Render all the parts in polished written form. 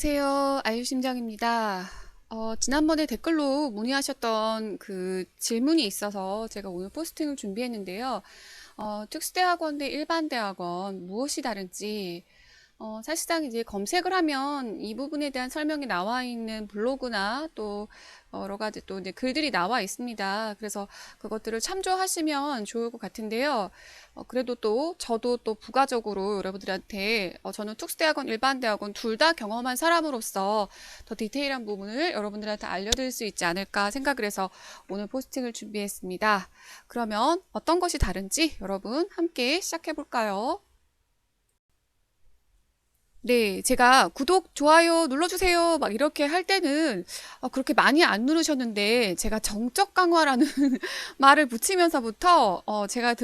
안녕하세요. 아유심장입니다. 지난번에 댓글로 문의하셨던 그 질문이 있어서 제가 오늘 포스팅을 준비했는데요. 특수대학원 대 일반대학원 무엇이 다른지, 사실상 이제 검색을 하면 이 부분에 대한 설명이 나와 있는 블로그나 또 여러 가지 또 이제 글들이 나와 있습니다. 그래서 그것들을 참조하시면 좋을 것 같은데요. 그래도 또 저도 또 부가적으로 여러분들한테 저는 특수대학원, 일반대학원 둘 다 경험한 사람으로서 더 디테일한 부분을 여러분들한테 알려드릴 수 있지 않을까 생각을 해서 오늘 포스팅을 준비했습니다. 그러면 어떤 것이 다른지 여러분 함께 시작해 볼까요? 네, 제가 구독, 좋아요 눌러주세요. 막 이렇게 할 때는 그렇게 많이 안 누르셨는데 제가 정적 강화라는 말을 붙이면서부터 제가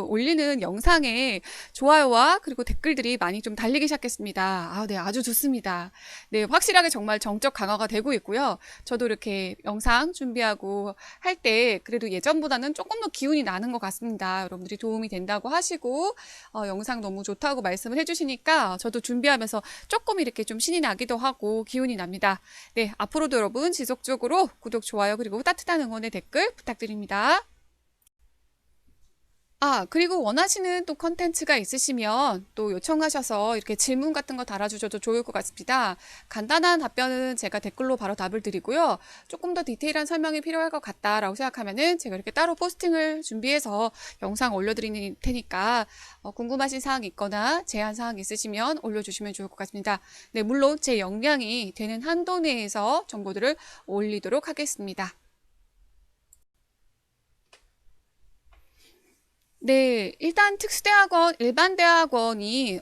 올리는 영상에 좋아요와 그리고 댓글들이 많이 좀 달리기 시작했습니다. 아, 네, 아주 좋습니다. 네, 확실하게 정말 정적 강화가 되고 있고요. 저도 이렇게 영상 준비하고 할 때 그래도 예전보다는 조금 더 기운이 나는 것 같습니다. 여러분들이 도움이 된다고 하시고 영상 너무 좋다고 말씀을 해주시니까 저도 준비하면서 조금 이렇게 좀 신이 나기도 하고 기운이 납니다. 네, 앞으로도 여러분 지속적으로 구독, 좋아요, 그리고 따뜻한 응원의 댓글 부탁드립니다. 그리고 원하시는 또 컨텐츠가 있으시면 또 요청하셔서 이렇게 질문 같은 거 달아주셔도 좋을 것 같습니다. 간단한 답변은 제가 댓글로 바로 답을 드리고요. 조금 더 디테일한 설명이 필요할 것 같다라고 생각하면은 제가 이렇게 따로 포스팅을 준비해서 영상 올려드리는 테니까 궁금하신 사항 있거나 제한 사항 있으시면 올려주시면 좋을 것 같습니다. 네, 물론 제 역량이 되는 한도 내에서 정보들을 올리도록 하겠습니다. 네, 일단 특수대학원, 일반대학원이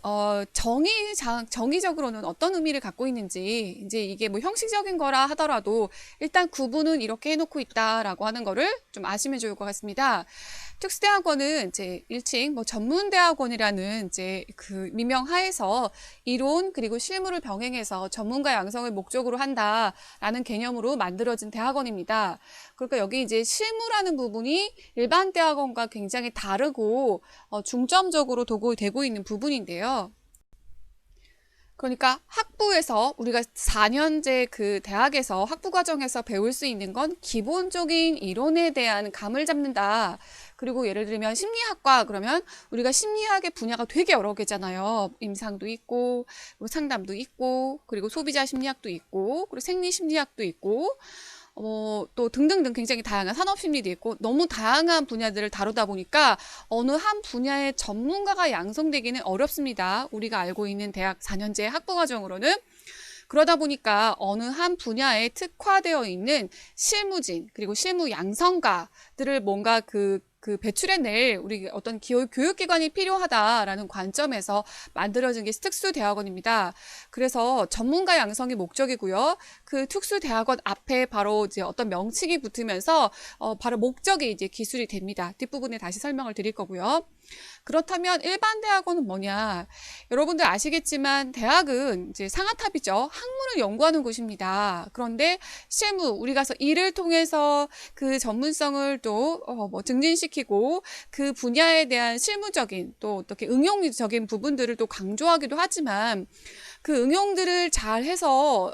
정의적으로는 어떤 의미를 갖고 있는지 이제 이게 뭐 형식적인 거라 하더라도 일단 구분은 이렇게 해놓고 있다라고 하는 거를 좀 아시면 좋을 것 같습니다. 특수대학원은 이제 일칭 뭐 전문대학원이라는 이제 그 미명 하에서 이론 그리고 실무를 병행해서 전문가 양성을 목적으로 한다라는 개념으로 만들어진 대학원입니다. 그러니까 여기 이제 실무라는 부분이 일반 대학원과 굉장히 다르고 중점적으로 도구 되고 있는 부분인데요. 그러니까 학부에서 우리가 4년제 그 대학에서 학부 과정에서 배울 수 있는 건 기본적인 이론에 대한 감을 잡는다. 그리고 예를 들면 심리학과 그러면 우리가 심리학의 분야가 되게 여러 개잖아요. 임상도 있고, 그리고 상담도 있고, 그리고 소비자 심리학도 있고, 그리고 생리 심리학도 있고, 또 등등등 굉장히 다양한 산업심리도 있고 너무 다양한 분야들을 다루다 보니까 어느 한 분야의 전문가가 양성되기는 어렵습니다. 우리가 알고 있는 대학 4년제 학부과정으로는. 그러다 보니까 어느 한 분야에 특화되어 있는 실무진 그리고 실무 양성가들을 뭔가 그 배출해낼 우리 어떤 교육기관이 필요하다라는 관점에서 만들어진 게 특수대학원입니다. 그래서 전문가 양성이 목적이고요. 그 특수대학원 앞에 바로 이제 어떤 명칭이 붙으면서 바로 목적이 이제 기술이 됩니다. 뒷부분에 다시 설명을 드릴 거고요. 그렇다면 일반 대학원은 뭐냐? 여러분들 아시겠지만 대학은 이제 상아탑이죠. 학문을 연구하는 곳입니다. 그런데 실무, 우리 가서 일을 통해서 그 전문성을 또 뭐 증진시키고 그 분야에 대한 실무적인 또 어떻게 응용적인 부분들을 또 강조하기도 하지만 그 응용들을 잘 해서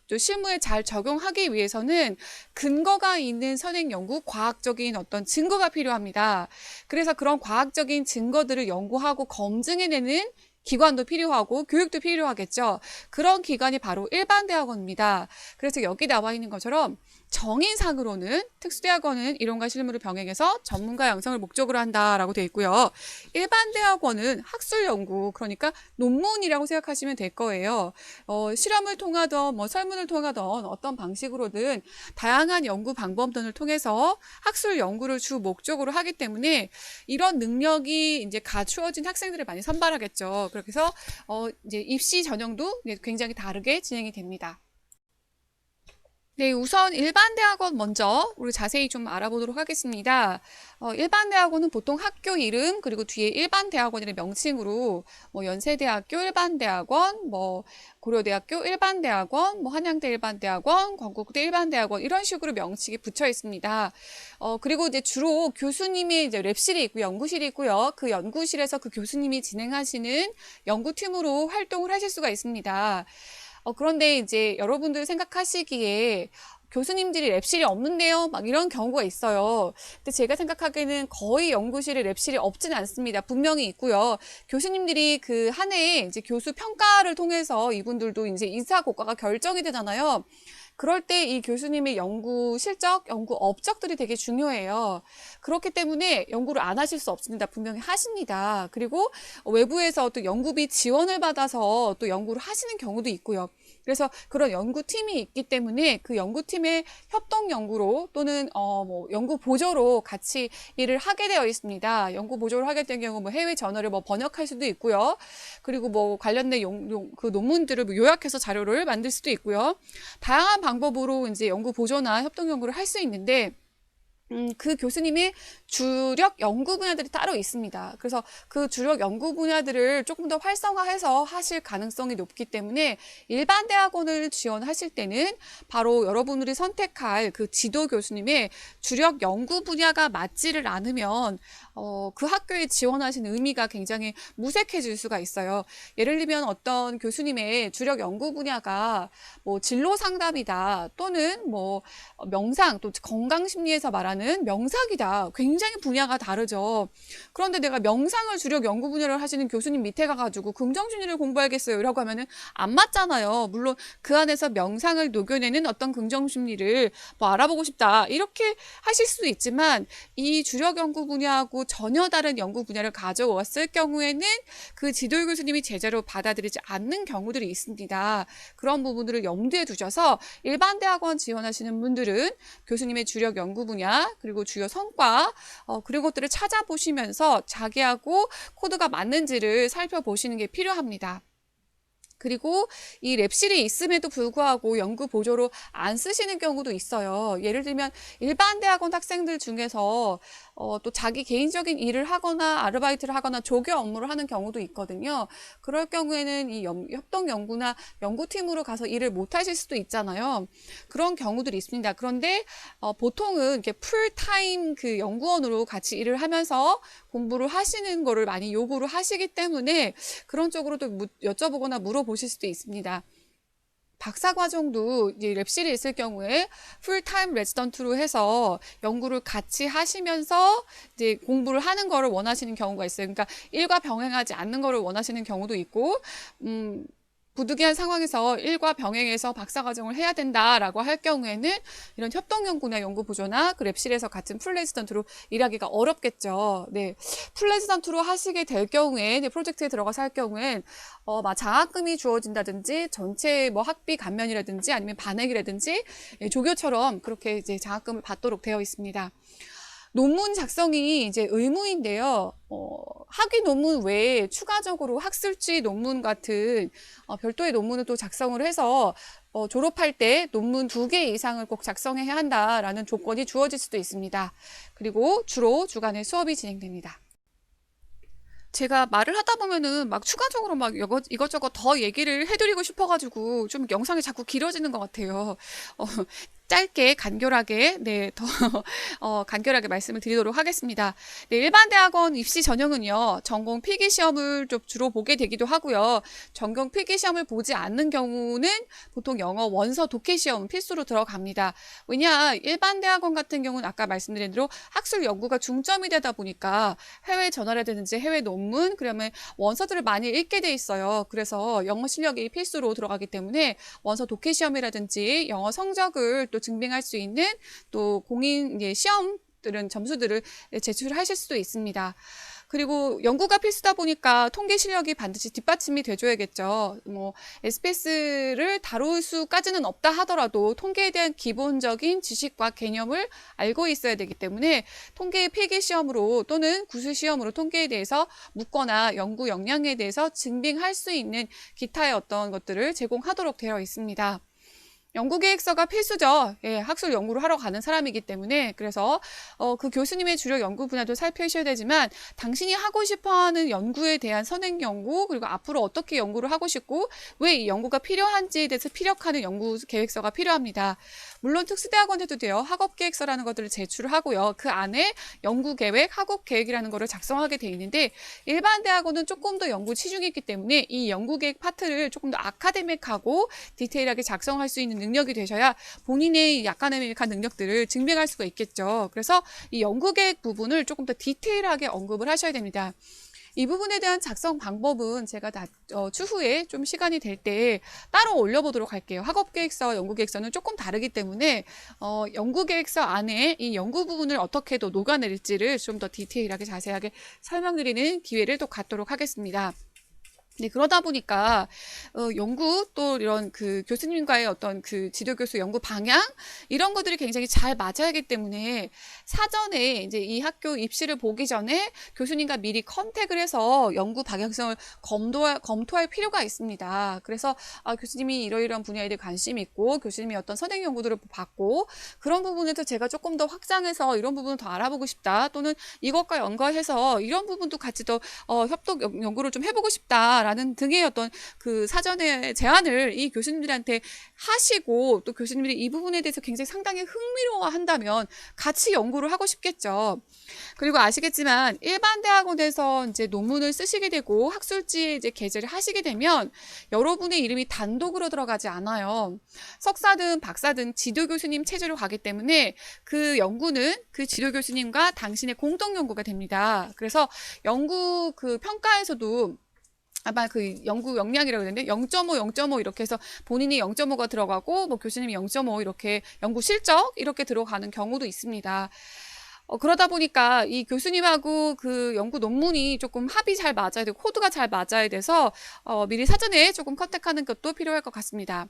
또 실무에 잘 적용하기 위해서는 근거가 있는 선행 연구, 과학적인 어떤 증거가 필요합니다. 그래서 그런 과학적인 증거들을 연구하고 검증해내는 기관도 필요하고 교육도 필요하겠죠. 그런 기관이 바로 일반 대학원입니다. 그래서 여기 나와 있는 것처럼 정의상으로는 특수대학원은 이론과 실무를 병행해서 전문가 양성을 목적으로 한다라고 되어 있고요. 일반 대학원은 학술 연구, 그러니까 논문이라고 생각하시면 될 거예요. 실험을 통하던 뭐 설문을 통하던 어떤 방식으로든 다양한 연구 방법 등을 통해서 학술 연구를 주 목적으로 하기 때문에 이런 능력이 이제 갖추어진 학생들을 많이 선발하겠죠. 그렇게 해서 이제 입시 전형도 굉장히 다르게 진행이 됩니다. 네, 우선 일반 대학원 먼저 우리 자세히 좀 알아보도록 하겠습니다. 일반 대학원은 보통 학교 이름 그리고 뒤에 일반 대학원이라는 명칭으로 뭐 연세대학교 일반대학원, 뭐 고려대학교 일반대학원, 뭐 한양대 일반대학원, 건국대 일반대학원 이런 식으로 명칭이 붙여 있습니다. 그리고 이제 주로 교수님이 이제 랩실이 있고 연구실이 있고요. 그 연구실에서 그 교수님이 진행하시는 연구팀으로 활동을 하실 수가 있습니다. 그런데 이제 여러분들 생각하시기에 교수님들이 랩실이 없는데요? 막 이런 경우가 있어요. 근데 제가 생각하기에는 거의 연구실에 랩실이 없지는 않습니다. 분명히 있고요. 교수님들이 그 한 해에 이제 교수 평가를 통해서 이분들도 이제 인사 고과가 결정이 되잖아요. 그럴 때 이 교수님의 연구 실적, 연구 업적들이 되게 중요해요. 그렇기 때문에 연구를 안 하실 수 없습니다. 분명히 하십니다. 그리고 외부에서 또 연구비 지원을 받아서 또 연구를 하시는 경우도 있고요. 그래서 그런 연구팀이 있기 때문에 그 연구팀의 협동 연구로 또는 뭐 연구 보조로 같이 일을 하게 되어 있습니다. 연구 보조를 하게 된 경우 뭐 해외 저널을 뭐 번역할 수도 있고요. 그리고 뭐 관련된 그 논문들을 뭐 요약해서 자료를 만들 수도 있고요. 다양한 방법으로 이제 연구 보조나 협동 연구를 할 수 있는데 그 교수님의 주력 연구 분야들이 따로 있습니다. 그래서 그 주력 연구 분야들을 조금 더 활성화해서 하실 가능성이 높기 때문에 일반 대학원을 지원하실 때는 바로 여러분들이 선택할 그 지도 교수님의 주력 연구 분야가 맞지를 않으면 그 학교에 지원하신 의미가 굉장히 무색해질 수가 있어요. 예를 들면 어떤 교수님의 주력 연구 분야가 뭐 진로 상담이다 또는 뭐 명상 또 건강 심리에서 말하는 명상이다. 굉장히 분야가 다르죠. 그런데 내가 명상을 주력 연구 분야를 하시는 교수님 밑에 가가지고 긍정심리를 공부하겠어요 라고 하면은 안 맞잖아요. 물론 그 안에서 명상을 녹여내는 어떤 긍정심리를 뭐 알아보고 싶다 이렇게 하실 수도 있지만 이 주력 연구 분야하고 전혀 다른 연구 분야를 가져왔을 경우에는 그 지도 교수님이 제자로 받아들이지 않는 경우들이 있습니다. 그런 부분들을 염두에 두셔서 일반 대학원 지원하시는 분들은 교수님의 주력 연구 분야 그리고 주요 성과 그런 것들을 찾아보시면서 자기하고 코드가 맞는지를 살펴보시는 게 필요합니다. 그리고 이 랩실이 있음에도 불구하고 연구 보조로 안 쓰시는 경우도 있어요. 예를 들면 일반 대학원 학생들 중에서 또 자기 개인적인 일을 하거나 아르바이트를 하거나 조교 업무를 하는 경우도 있거든요. 그럴 경우에는 이 협동 연구나 연구팀으로 가서 일을 못 하실 수도 있잖아요. 그런 경우들이 있습니다. 그런데 보통은 이렇게 풀타임 그 연구원으로 같이 일을 하면서 공부를 하시는 거를 많이 요구를 하시기 때문에 그런 쪽으로도 여쭤보거나 물어보실 수도 있습니다. 박사과정도 이제 랩실이 있을 경우에 풀타임 레지던트로 해서 연구를 같이 하시면서 이제 공부를 하는 거를 원하시는 경우가 있어요. 그러니까 일과 병행하지 않는 거를 원하시는 경우도 있고, 부득이한 상황에서 일과 병행해서 박사과정을 해야 된다라고 할 경우에는 이런 협동연구나 연구보조나 그 랩실에서 같은 풀레지던트로 일하기가 어렵겠죠. 네, 풀레지던트로 하시게 될 경우에 프로젝트에 들어가서 할 경우엔 막 장학금이 주어진다든지 전체 뭐 학비 감면이라든지 아니면 반액이라든지 조교처럼 그렇게 이제 장학금을 받도록 되어 있습니다. 논문 작성이 이제 의무인데요. 학위 논문 외에 추가적으로 학술지 논문 같은 별도의 논문을 또 작성을 해서 졸업할 때 논문 2개 이상을 꼭 작성해야 한다라는 조건이 주어질 수도 있습니다. 그리고 주로 주간에 수업이 진행됩니다. 제가 말을 하다 보면은 막 추가적으로 막 이것저것 더 얘기를 해드리고 싶어가지고 좀 영상이 자꾸 길어지는 것 같아요. 어, 짧게 간결하게 네, 더 간결하게 말씀을 드리도록 하겠습니다. 네, 일반 대학원 입시 전형은요. 전공 필기 시험을 좀 주로 보게 되기도 하고요. 전공 필기 시험을 보지 않는 경우는 보통 영어 원서 독해 시험 필수로 들어갑니다. 왜냐 일반 대학원 같은 경우는 아까 말씀드린 대로 학술 연구가 중점이 되다 보니까 해외 저널이라든지 해외 논문 그러면 원서들을 많이 읽게 돼 있어요. 그래서 영어 실력이 필수로 들어가기 때문에 원서 독해 시험이라든지 영어 성적을 또 증빙할 수 있는 또 공인 시험들은 점수들을 제출하실 수도 있습니다. 그리고 연구가 필수다 보니까 통계 실력이 반드시 뒷받침이 돼줘야겠죠. 뭐 SPS를 다룰 수까지는 없다 하더라도 통계에 대한 기본적인 지식과 개념을 알고 있어야 되기 때문에 통계 필기 시험으로 또는 구술 시험으로 통계에 대해서 묻거나 연구 역량에 대해서 증빙할 수 있는 기타의 어떤 것들을 제공하도록 되어 있습니다. 연구계획서가 필수죠. 예, 학술 연구를 하러 가는 사람이기 때문에. 그래서 그 교수님의 주력 연구 분야도 살펴주셔야 되지만 당신이 하고 싶어하는 연구에 대한 선행 연구, 그리고 앞으로 어떻게 연구를 하고 싶고 왜 이 연구가 필요한지에 대해서 피력하는 연구 계획서가 필요합니다. 물론 특수대학원에도 돼요. 학업계획서라는 것들을 제출을 하고요. 그 안에 연구계획, 학업계획이라는 것을 작성하게 돼 있는데 일반 대학원은 조금 더 연구 치중이 있기 때문에 이 연구계획 파트를 조금 더 아카데믹하고 디테일하게 작성할 수 있는 능력이 되셔야 본인의 아카데믹한 능력들을 증명할 수가 있겠죠. 그래서 이 연구계획 부분을 조금 더 디테일하게 언급을 하셔야 됩니다. 이 부분에 대한 작성 방법은 제가 추후에 좀 시간이 될 때 따로 올려보도록 할게요. 학업계획서와 연구계획서는 조금 다르기 때문에 연구계획서 안에 이 연구 부분을 어떻게 더 녹아내릴지를 좀 더 디테일하게 자세하게 설명드리는 기회를 또 갖도록 하겠습니다. 네, 그러다 보니까 연구 또 이런 그 교수님과의 어떤 그 지도교수 연구 방향 이런 것들이 굉장히 잘 맞아야 하기 때문에 사전에 이제 이 학교 입시를 보기 전에 교수님과 미리 컨택을 해서 연구 방향성을 검토할 필요가 있습니다. 그래서 교수님이 이러이러한 분야에 대해 관심이 있고 교수님이 어떤 선행 연구들을 받고 그런 부분에서 제가 조금 더 확장해서 이런 부분을 더 알아보고 싶다 또는 이것과 연관해서 이런 부분도 같이 더 협동 연구를 좀 해보고 싶다. 라는 등의 어떤 그 사전의 제안을 이 교수님들한테 하시고 또 교수님들이 이 부분에 대해서 굉장히 상당히 흥미로워 한다면 같이 연구를 하고 싶겠죠. 그리고 아시겠지만 일반 대학원에서 이제 논문을 쓰시게 되고 학술지에 이제 게재를 하시게 되면 여러분의 이름이 단독으로 들어가지 않아요. 석사든 박사든 지도 교수님 체제로 가기 때문에 그 연구는 그 지도 교수님과 당신의 공동 연구가 됩니다. 그래서 연구 그 평가에서도 아마 그 연구 역량이라고 그러는데 0.5, 0.5 이렇게 해서 본인이 0.5가 들어가고 뭐 교수님이 0.5 이렇게 연구 실적 이렇게 들어가는 경우도 있습니다. 그러다 보니까 이 교수님하고 그 연구 논문이 조금 합이 잘 맞아야 되고 코드가 잘 맞아야 돼서 미리 사전에 조금 컨택하는 것도 필요할 것 같습니다.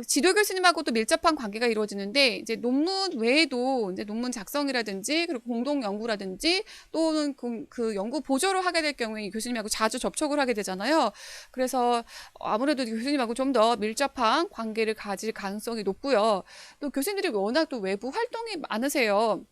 지도 교수님하고도 밀접한 관계가 이루어지는데 이제 논문 외에도 이제 논문 작성이라든지 그리고 공동 연구라든지 또는 그 연구 보조를 하게 될 경우에 이 교수님하고 자주 접촉을 하게 되잖아요. 그래서 아무래도 교수님하고 좀 더 밀접한 관계를 가질 가능성이 높고요. 또 교수님들이 워낙 또 외부 활동이 많으세요.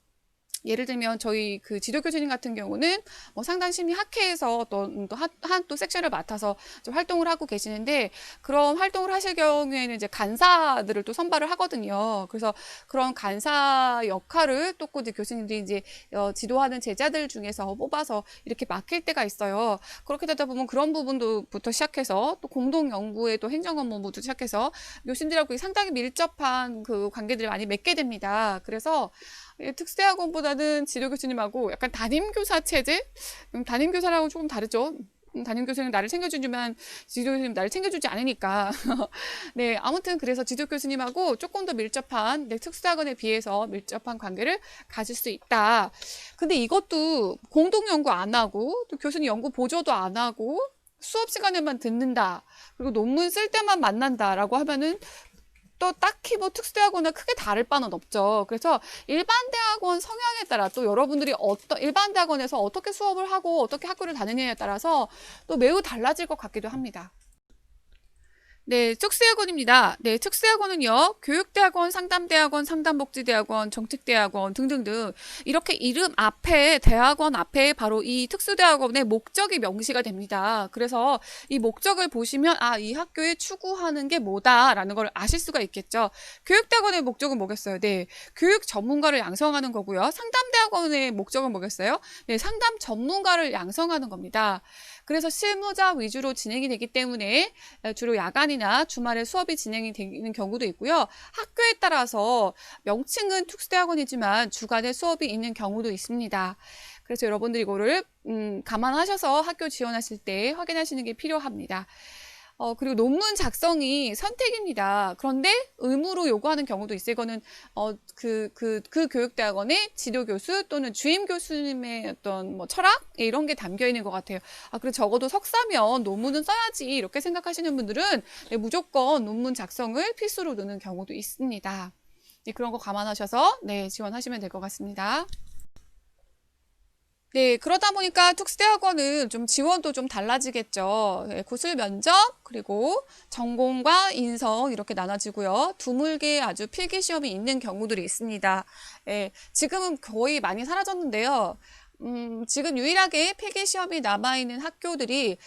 예를 들면 저희 그 지도 교수님 같은 경우는 뭐 상당심리 학회에서 또 섹션을 맡아서 좀 활동을 하고 계시는데 그런 활동을 하실 경우에는 이제 간사들을 또 선발을 하거든요. 그래서 그런 간사 역할을 또 이제 교수님들이 이제 지도하는 제자들 중에서 뽑아서 이렇게 맡길 때가 있어요. 그렇게 되다 보면 그런 부분도부터 시작해서 또 공동 연구에 또 행정 업무부터 시작해서 교수님들하고 상당히 밀접한 그 관계들을 많이 맺게 됩니다. 그래서 특수대학원보다는 지도교수님하고 약간 담임교사 체제? 담임교사라고 조금 다르죠. 담임교수는 나를 챙겨주지만 지도교수님 나를 챙겨주지 않으니까. 네, 아무튼 그래서 지도교수님하고 조금 더 밀접한 특수대학원에 비해서 밀접한 관계를 가질 수 있다. 근데 이것도 공동연구 안 하고 또 교수님 연구 보조도 안 하고 수업 시간에만 듣는다. 그리고 논문 쓸 때만 만난다라고 하면은 또 딱히 뭐 특수대학원과 크게 다를 바는 없죠. 그래서 일반 대학원 성향에 따라 또 여러분들이 일반 대학원에서 어떻게 수업을 하고 어떻게 학교를 다니느냐에 따라서 또 매우 달라질 것 같기도 합니다. 네, 특수대학원입니다. 네, 특수대학원은요, 교육대학원, 상담대학원, 상담복지대학원, 정책대학원 등등등 이렇게 이름 앞에, 대학원 앞에 바로 이 특수대학원의 목적이 명시가 됩니다. 그래서 이 목적을 보시면 이 학교에 추구하는 게 뭐다라는 걸 아실 수가 있겠죠. 교육대학원의 목적은 뭐겠어요? 네, 교육 전문가를 양성하는 거고요. 상담대학원의 목적은 뭐겠어요? 네, 상담 전문가를 양성하는 겁니다. 그래서 실무자 위주로 진행이 되기 때문에 주로 야간이나 주말에 수업이 진행이 되는 경우도 있고요. 학교에 따라서 명칭은 특수대학원이지만 주간에 수업이 있는 경우도 있습니다. 그래서 여러분들이 이거를 감안하셔서 학교 지원하실 때 확인하시는 게 필요합니다. 그리고 논문 작성이 선택입니다. 그런데 의무로 요구하는 경우도 있어요. 이거는, 그 교육대학원의 지도교수 또는 주임 교수님의 어떤 뭐 철학? 이런 게 담겨 있는 것 같아요. 그래 적어도 석사면 논문은 써야지. 이렇게 생각하시는 분들은 네, 무조건 논문 작성을 필수로 두는 경우도 있습니다. 네, 그런 거 감안하셔서 네, 지원하시면 될 것 같습니다. 네, 그러다 보니까 특수대학원은 좀 지원도 좀 달라지겠죠. 예, 구술 면접, 그리고 전공과 인성 이렇게 나눠지고요. 드물게 아주 필기 시험이 있는 경우들이 있습니다. 예, 지금은 거의 많이 사라졌는데요. 지금 유일하게 필기 시험이 남아있는 학교들이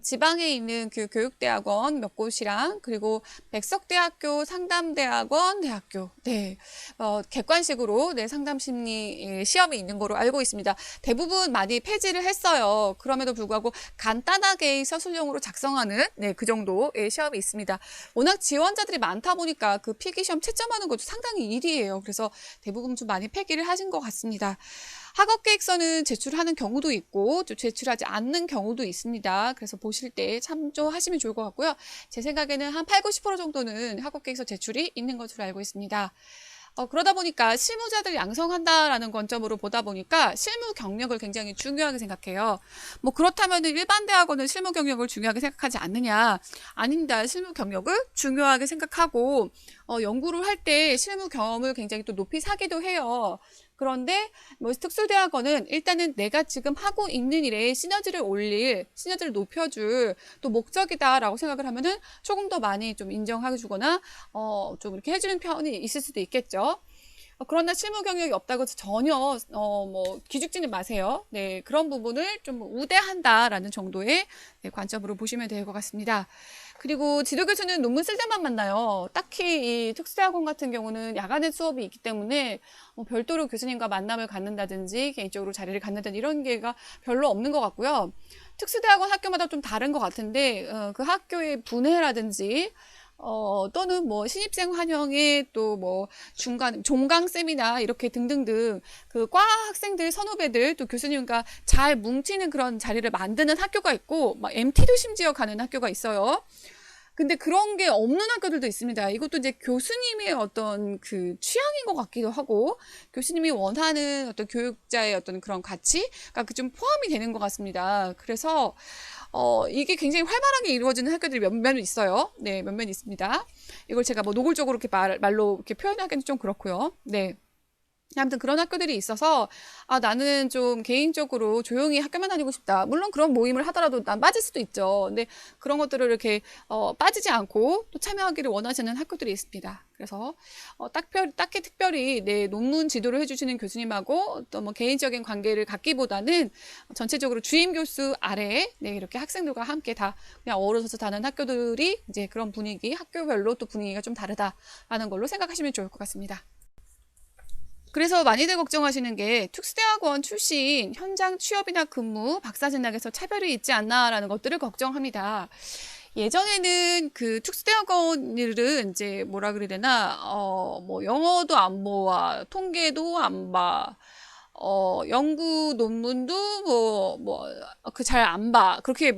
지방에 있는 그 교육대학원 몇 곳이랑 그리고 백석대학교, 상담대학원, 대학교, 네, 객관식으로 네, 상담심리 예, 시험이 있는 거로 알고 있습니다. 대부분 많이 폐지를 했어요. 그럼에도 불구하고 간단하게 서술형으로 작성하는 네, 그 정도의 시험이 있습니다. 워낙 지원자들이 많다 보니까 그 필기시험 채점하는 것도 상당히 일이에요. 그래서 대부분 좀 많이 폐기를 하신 것 같습니다. 학업계획서는 제출하는 경우도 있고 또 제출하지 않는 경우도 있습니다. 그래서 보실 때 참조하시면 좋을 것 같고요. 제 생각에는 한 8, 90% 정도는 학업계획서 제출이 있는 것으로 알고 있습니다. 그러다 보니까 실무자들 양성한다라는 관점으로 보다 보니까 실무 경력을 굉장히 중요하게 생각해요. 뭐 그렇다면 일반 대학원은 실무 경력을 중요하게 생각하지 않느냐? 아닙니다. 실무 경력을 중요하게 생각하고 연구를 할 때 실무 경험을 굉장히 또 높이 사기도 해요. 그런데 뭐 특수대학원은 일단은 내가 지금 하고 있는 일에 시너지를 올릴, 시너지를 높여줄 또 목적이다라고 생각을 하면은 조금 더 많이 좀 인정해 주거나 좀 이렇게 해주는 편이 있을 수도 있겠죠. 그러나 실무 경력이 없다고 해서 전혀 뭐 기죽지는 마세요. 네, 그런 부분을 좀 우대한다라는 정도의 네, 관점으로 보시면 될 것 같습니다. 그리고 지도교수는 논문 쓸 때만 만나요. 딱히 이 특수대학원 같은 경우는 야간에 수업이 있기 때문에 별도로 교수님과 만남을 갖는다든지 개인적으로 자리를 갖는다든지 이런 게가 별로 없는 것 같고요. 특수대학원 학교마다 좀 다른 것 같은데 그 학교의 분해라든지 또는 뭐 신입생 환영회 또 뭐 중간 종강 세미나 이렇게 등등등 그 과 학생들 선후배들 또 교수님과 잘 뭉치는 그런 자리를 만드는 학교가 있고 막 MT도 심지어 가는 학교가 있어요. 근데 그런 게 없는 학교들도 있습니다. 이것도 이제 교수님의 어떤 그 취향인 것 같기도 하고, 교수님이 원하는 어떤 교육자의 어떤 그런 가치가 좀 포함이 되는 것 같습니다. 그래서, 이게 굉장히 활발하게 이루어지는 학교들이 몇몇 있어요. 네, 몇몇 있습니다. 이걸 제가 뭐 노골적으로 이렇게 말로 이렇게 표현하기는 좀 그렇고요. 네. 아무튼 그런 학교들이 있어서 나는 좀 개인적으로 조용히 학교만 다니고 싶다. 물론 그런 모임을 하더라도 난 빠질 수도 있죠. 근데 그런 것들을 이렇게 빠지지 않고 또 참여하기를 원하시는 학교들이 있습니다. 그래서 딱히 특별히 내 논문 지도를 해주시는 교수님하고 또 뭐 개인적인 관계를 갖기보다는 전체적으로 주임 교수 아래에 네, 이렇게 학생들과 함께 다 그냥 어우러져서 다는 학교들이 이제 그런 분위기, 학교별로 또 분위기가 좀 다르다라는 걸로 생각하시면 좋을 것 같습니다. 그래서 많이들 걱정하시는 게 특수대학원 출신 현장 취업이나 근무, 박사 진학에서 차별이 있지 않나라는 것들을 걱정합니다. 예전에는 그 특수대학원들은 이제 뭐라 그래야 되나, 뭐 영어도 안 보아, 통계도 안 봐, 연구 논문도 그 잘 안 봐. 그렇게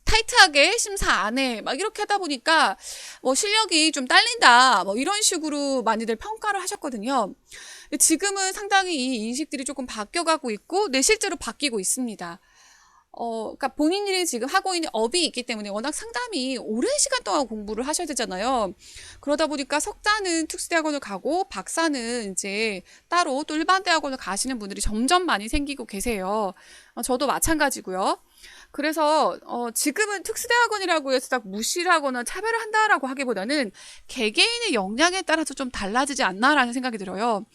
타이트하게 심사 안 해. 막 이렇게 하다 보니까 뭐 실력이 좀 딸린다. 뭐 이런 식으로 많이들 평가를 하셨거든요. 지금은 상당히 이 인식들이 조금 바뀌어가고 있고, 네, 실제로 바뀌고 있습니다. 그러니까 본인이 지금 하고 있는 업이 있기 때문에 워낙 상담이 오랜 시간 동안 공부를 하셔야 되잖아요. 그러다 보니까 석사는 특수대학원을 가고 박사는 이제 따로 또 일반 대학원을 가시는 분들이 점점 많이 생기고 계세요. 저도 마찬가지고요. 그래서 지금은 특수대학원이라고 해서 딱 무시를 하거나 차별을 한다라고 하기보다는 개개인의 역량에 따라서 좀 달라지지 않나라는 생각이 들어요.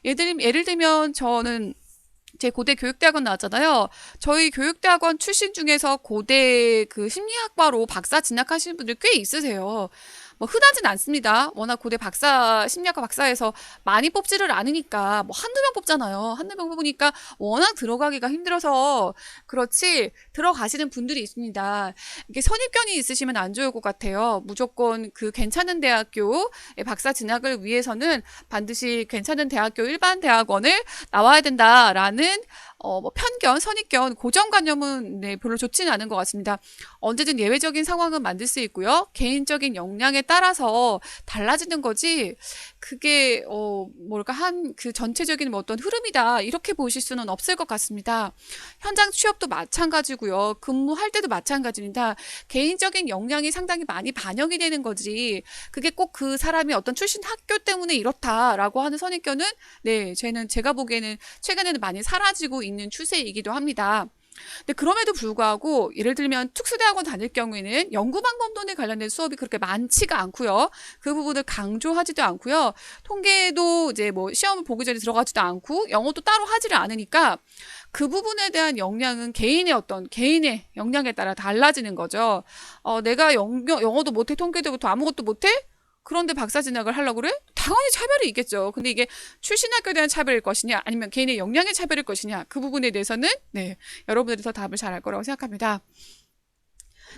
예를 들면 저는 제 고대 교육대학원 나왔잖아요. 저희 교육대학원 출신 중에서 고대 그 심리학과로 박사 진학하시는 분들 꽤 있으세요. 뭐 흔하진 않습니다. 워낙 고대 박사, 심리학과 박사에서 많이 뽑지를 않으니까 뭐 한두 명 뽑잖아요. 한두 명 뽑으니까 워낙 들어가기가 힘들어서 그렇지 들어가시는 분들이 있습니다. 이게 선입견이 있으시면 안 좋을 것 같아요. 무조건 그 괜찮은 대학교 박사 진학을 위해서는 반드시 괜찮은 대학교 일반 대학원을 나와야 된다라는 뭐 편견, 선입견, 고정관념은 네, 별로 좋지는 않은 것 같습니다. 언제든 예외적인 상황은 만들 수 있고요. 개인적인 역량에 따라서 달라지는 거지, 그게 뭘까 한 그 전체적인 뭐 어떤 흐름이다 이렇게 보실 수는 없을 것 같습니다. 현장 취업도 마찬가지고요. 근무할 때도 마찬가지입니다. 개인적인 역량이 상당히 많이 반영이 되는 거지, 그게 꼭 그 사람이 어떤 출신 학교 때문에 이렇다라고 하는 선입견은, 네, 제가 보기에는 최근에는 많이 사라지고 있는 추세이기도 합니다. 근데 그럼에도 불구하고 예를 들면 특수대학원 다닐 경우에는 연구 방법론에 관련된 수업이 그렇게 많지가 않고요. 그 부분을 강조하지도 않고요. 통계도 이제 뭐 시험을 보기 전에 들어가지도 않고 영어도 따로 하지를 않으니까 그 부분에 대한 역량은 개인의 역량에 따라 달라지는 거죠. 내가 영어도 못해, 통계도 못해, 아무것도 못해? 그런데 박사 진학을 하려고 그래? 당연히 차별이 있겠죠. 근데 이게 출신 학교에 대한 차별일 것이냐, 아니면 개인의 역량의 차별일 것이냐, 그 부분에 대해서는, 네, 여러분들이 더 답을 잘 알 거라고 생각합니다.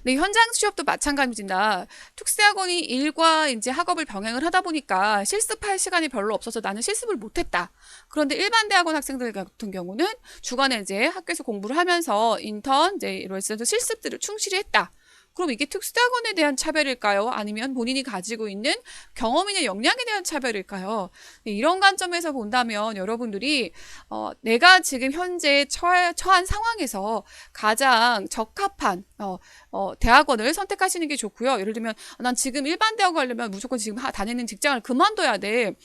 네, 현장 취업도 마찬가지입니다. 특수학원이 일과 이제 학업을 병행을 하다 보니까 실습할 시간이 별로 없어서 나는 실습을 못했다. 그런데 일반 대학원 학생들 같은 경우는 주간에 이제 학교에서 공부를 하면서 인턴, 이제 이런 실습들을 충실히 했다. 그럼 이게 특수학원에 대한 차별일까요? 아니면 본인이 가지고 있는 경험이나 역량에 대한 차별일까요? 네, 이런 관점에서 본다면 여러분들이 내가 지금 현재 처한 상황에서 가장 적합한 대학원을 선택하시는 게 좋고요. 예를 들면 난 지금 일반 대학원 가려면 무조건 지금 다니는 직장을 그만둬야 돼.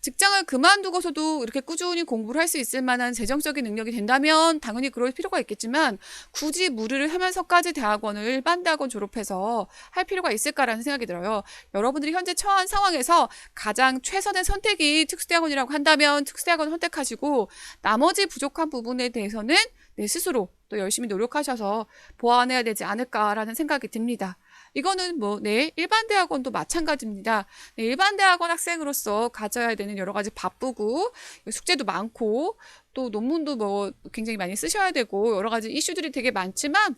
직장을 그만두고서도 이렇게 꾸준히 공부를 할 수 있을 만한 재정적인 능력이 된다면 당연히 그럴 필요가 있겠지만, 굳이 무리를 하면서까지 대학원을 일반 대학원 졸업해서 할 필요가 있을까라는 생각이 들어요. 여러분들이 현재 처한 상황에서 가장 최선의 선택이 특수대학원이라고 한다면 특수대학원 선택하시고, 나머지 부족한 부분에 대해서는 내 스스로 또 열심히 노력하셔서 보완해야 되지 않을까라는 생각이 듭니다. 이거는 일반 대학원도 마찬가지입니다. 네, 일반 대학원 학생으로서 가져야 되는 여러 가지 바쁘고 숙제도 많고 또 논문도 굉장히 많이 쓰셔야 되고 여러 가지 이슈들이 되게 많지만,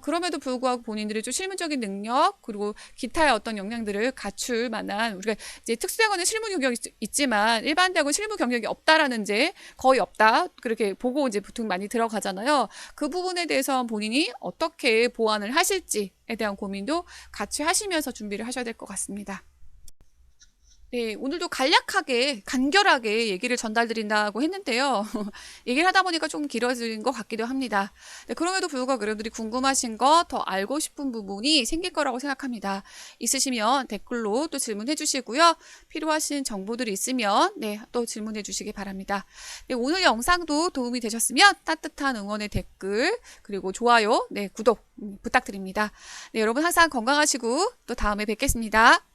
그럼에도 불구하고 본인들이 좀 실무적인 능력 그리고 기타의 어떤 역량들을 갖출 만한, 우리가 이제 특수대학원은 실무 경력이 있지만 일반 대학원 실무 경력이 없다라는, 이제 거의 없다 그렇게 보고 이제 보통 많이 들어가잖아요. 그 부분에 대해서 본인이 어떻게 보완을 하실지에 대한 고민도 같이 하시면서 준비를 하셔야 될 것 같습니다. 네, 오늘도 간결하게 얘기를 전달드린다고 했는데요. 얘기를 하다 보니까 좀 길어진 것 같기도 합니다. 네, 그럼에도 불구하고 여러분들이 궁금하신 거, 더 알고 싶은 부분이 생길 거라고 생각합니다. 있으시면 댓글로 또 질문해 주시고요. 필요하신 정보들이 있으면 또 질문해 주시기 바랍니다. 네, 오늘 영상도 도움이 되셨으면 따뜻한 응원의 댓글, 그리고 좋아요, 구독 부탁드립니다. 네, 여러분 항상 건강하시고 또 다음에 뵙겠습니다.